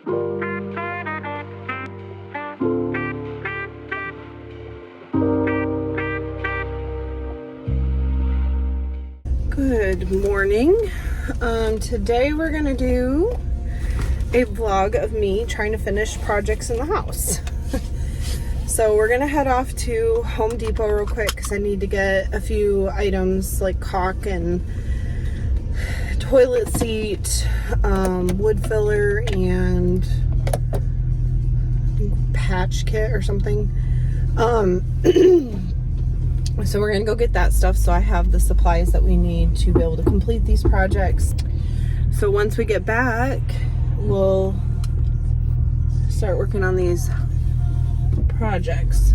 Good morning. Today we're gonna do a vlog of me trying to finish projects in the house. So we're gonna head off to Home Depot real quick because I need to get a few items like caulk and toilet seat, wood filler, and patch kit or something. So we're gonna go get that stuff so I have the supplies that we need to be able to complete these projects. So once we get back, we'll start working on these projects.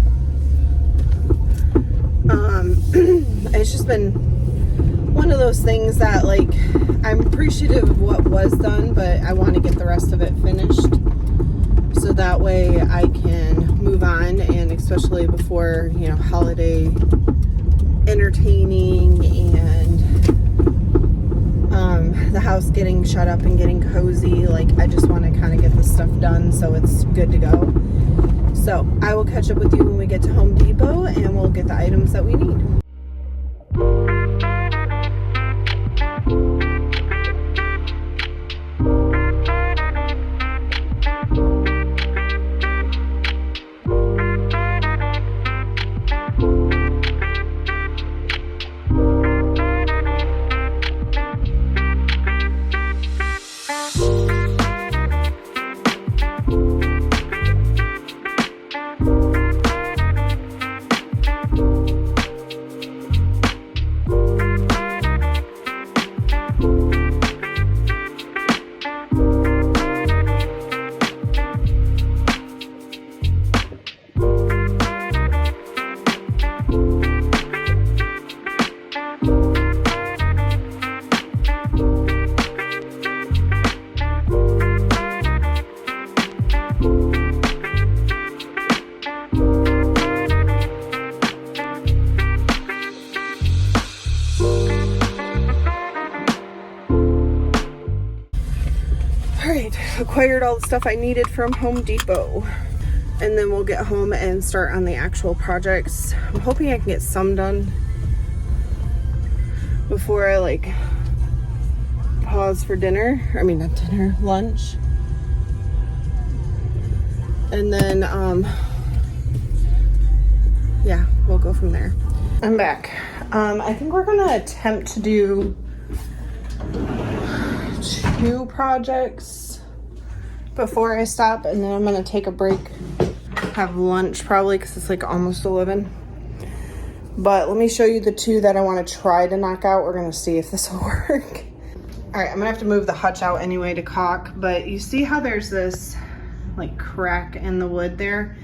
It's just been one of those things that, like, I'm appreciative of what was done, but I want to get the rest of it finished so that way I can move on, and especially before, you know, holiday entertaining and the house getting shut up and getting cozy. Like, I just want to kind of get this stuff done so it's good to go. So I will catch up with you when we get to Home Depot and we'll get the items that we need. Acquired all the stuff I needed from Home Depot, and then we'll get home and start on the actual projects. I'm hoping I can get some done before I like pause for dinner. I mean, not dinner, lunch. And then yeah, we'll go from there. I'm back. I think we're gonna attempt to do 2 projects before I stop, and then I'm gonna take a break, have lunch probably, because it's like almost 11. But let me show you the 2 that I want to try to knock out. We're gonna see if this will work. All right, I'm gonna have to move the hutch out anyway to caulk, but you see how there's this like crack in the wood there?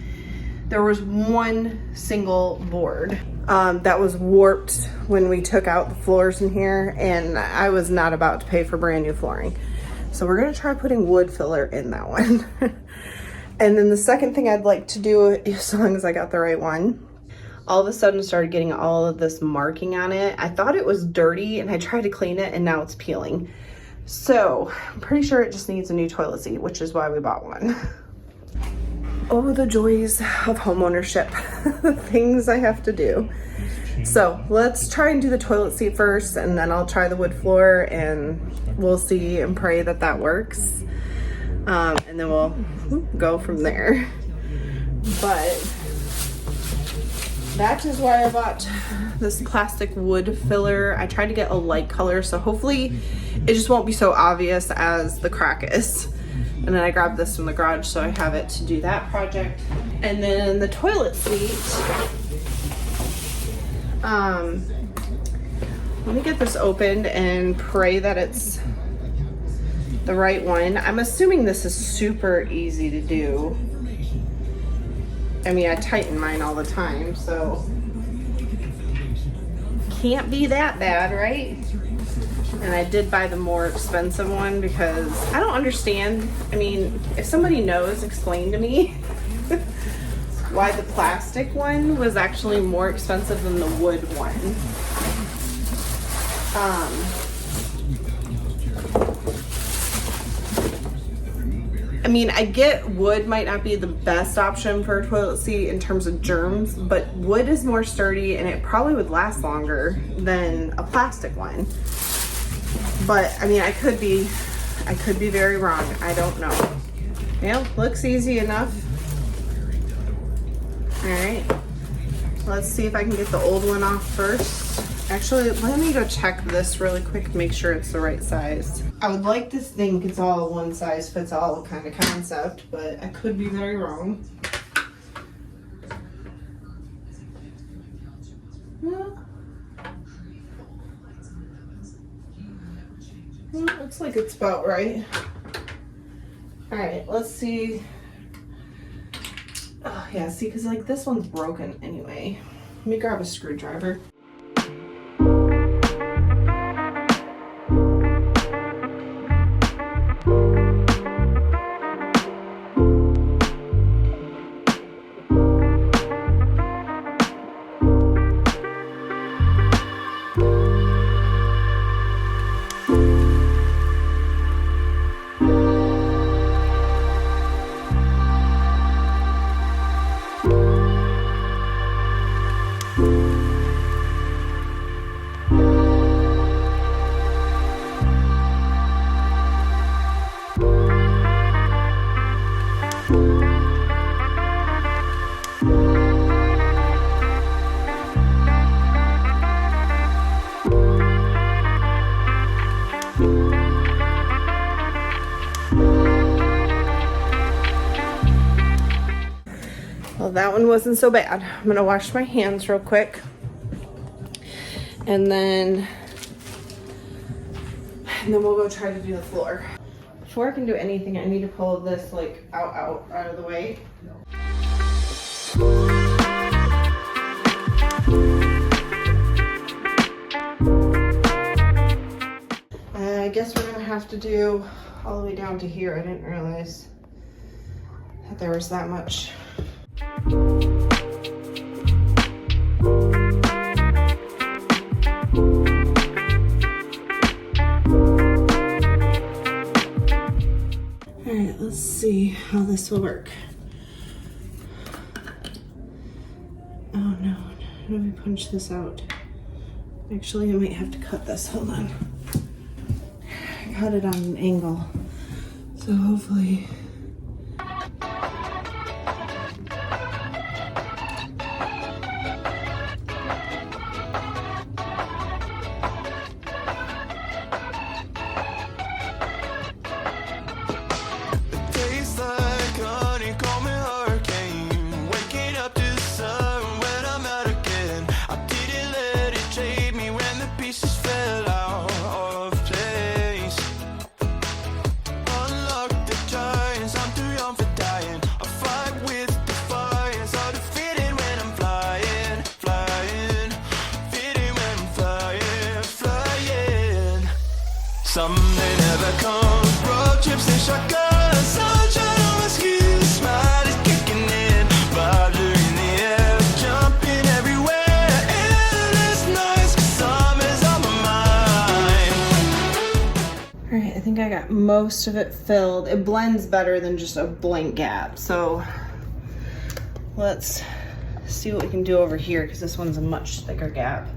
There was one single board that was warped when we took out the floors in here, and I was not about to pay for brand new flooring. So we're gonna try putting wood filler in that one. And then the second thing I'd like to do, as long as I got the right one, all of a sudden started getting all of this marking on it. I thought it was dirty and I tried to clean it and now it's peeling. So I'm pretty sure it just needs a new toilet seat, which is why we bought one. Oh, the joys of homeownership. The things I have to do. So let's try and do the toilet seat first, and then I'll try the wood floor, and we'll see and pray that that works. And then we'll go from there. But that is why I bought this plastic wood filler. I tried to get a light color, so hopefully it just won't be so obvious as the crack is. And then I grabbed this from the garage, so I have it to do that project. And then the toilet seat, let me get this opened and pray that it's the right one. I'm assuming this is super easy to do. I mean, I tighten mine all the time, so can't be that bad, right? And I did buy the more expensive one because I don't understand. I mean, if somebody knows, explain to me why the plastic one was actually more expensive than the wood one. I mean, I get wood might not be the best option for a toilet seat in terms of germs, but wood is more sturdy and it probably would last longer than a plastic one. But I mean, I could be very wrong. I don't know. Well, looks easy enough. All right, let's see if I can get the old one off first. Actually, let me go check this really quick, make sure it's the right size. I would like to think it's all one size fits all kind of concept, but I could be very wrong. Well, looks like it's about right. All right, let's see. Oh, yeah, see, because like this one's broken anyway. Let me grab a screwdriver. Well, that one wasn't so bad. I'm gonna wash my hands real quick. And then we'll go try to do the floor. Before I can do anything, I need to pull this like out of the way. I guess we're gonna have to do all the way down to here. I didn't realize that there was that much. Alright, let's see how this will work. Oh no, how do we punch this out? Actually, I might have to cut this, hold on. I cut it on an angle, so hopefully. Someday never comes, road trips and shotguns, sunshine on my skin, smile is kicking in, vibes are in the air, jumping everywhere, endless nights, 'cause summer's on my mind. All right, I think I got most of it filled. It blends better than just a blank gap, so let's see what we can do over here, because this one's a much thicker gap.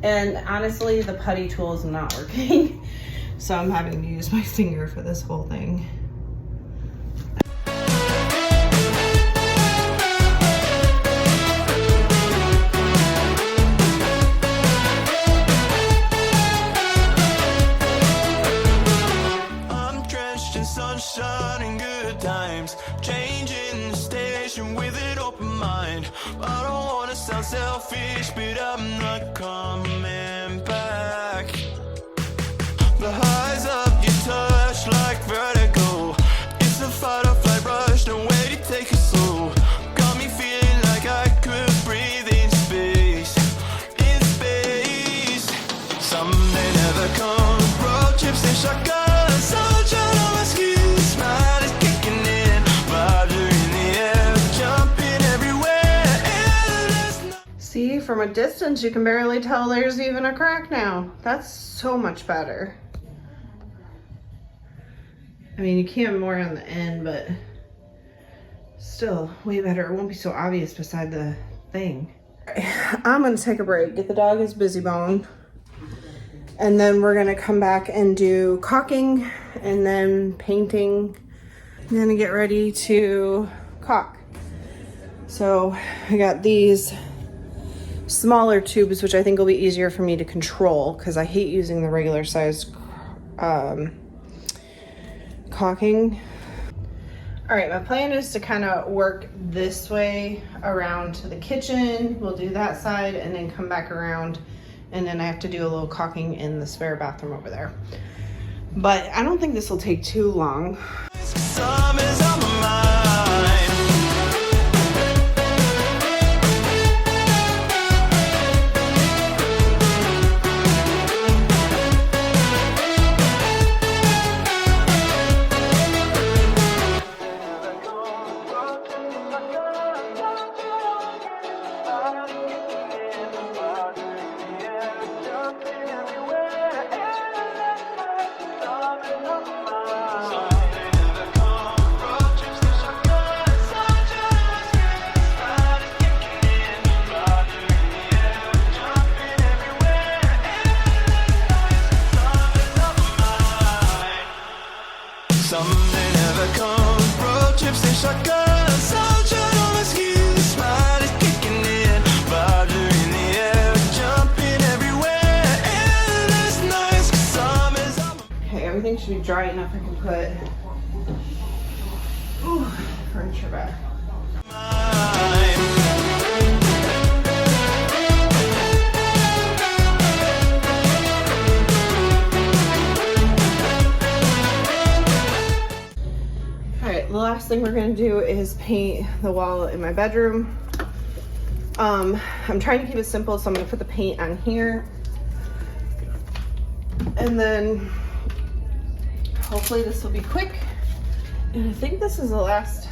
And honestly, the putty tool is not working. So I'm having to use my finger for this whole thing. I'm drenched in sunshine and good times, changing the station with an open mind. I don't want to sound selfish, but I'm not coming back. The highs of your touch like vertigo. It's a fight or flight rush, no way to take it slow. Got me feeling like I could breathe in space. In space. Someday never comes, road trips and shotguns, sunshine on my skin, smile is kicking in, vibes are in the air, jumping everywhere, endless. See, from a distance, you can barely tell there's even a crack now. That's so much better. I mean, you can more on the end, but still way better. It won't be so obvious beside the thing. I'm gonna take a break, get the dog his busy bone, and then we're gonna come back and do caulking and then painting. I'm gonna get ready to caulk. So I got these smaller tubes, which I think will be easier for me to control because I hate using the regular size caulking. All right, my plan is to kind of work this way around to the kitchen. We'll do that side and then come back around, and then I have to do a little caulking in the spare bathroom over there. But I don't think this will take too long. Summer's on my mind. Something never comes, road trips and shotgun, soldier on my skis, smile is kicking in, rider in the air, jumping everywhere, endless nights, 'cause summer's on my Okay, everything should be dry enough I can put furniture back. mind. Alright, the last thing we're gonna do is paint the wall in my bedroom. I'm trying to keep it simple, so I'm gonna put the paint on here. And then hopefully this will be quick. And I think this is the last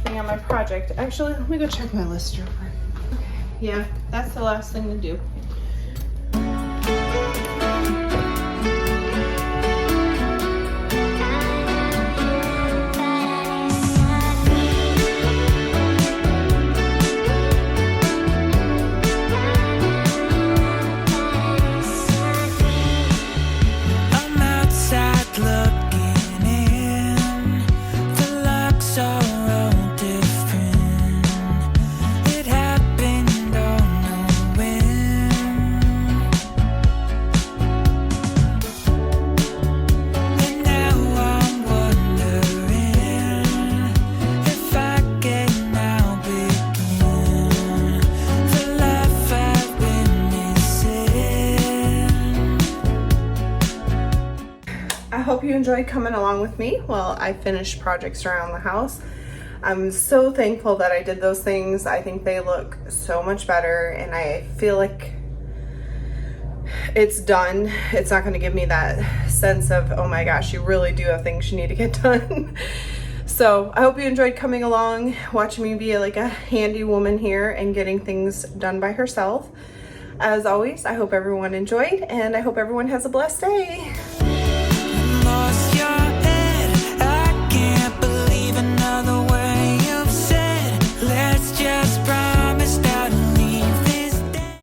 thing on my project. Actually, let me go check my list real quick. Okay, yeah, that's the last thing to do. I'm outside looking in, the looks are all different. It happened on a whim, and now I'm wondering if I can now begin the life I've been missing. I hope you enjoyed coming along with me while I finished projects around the house. I'm so thankful that I did those things. I think they look so much better, and I feel like it's done. It's not going to give me that sense of, oh my gosh, you really do have things you need to get done. So I hope you enjoyed coming along, watching me be like a handy woman here and getting things done by herself. As always, I hope everyone enjoyed, and I hope everyone has a blessed day.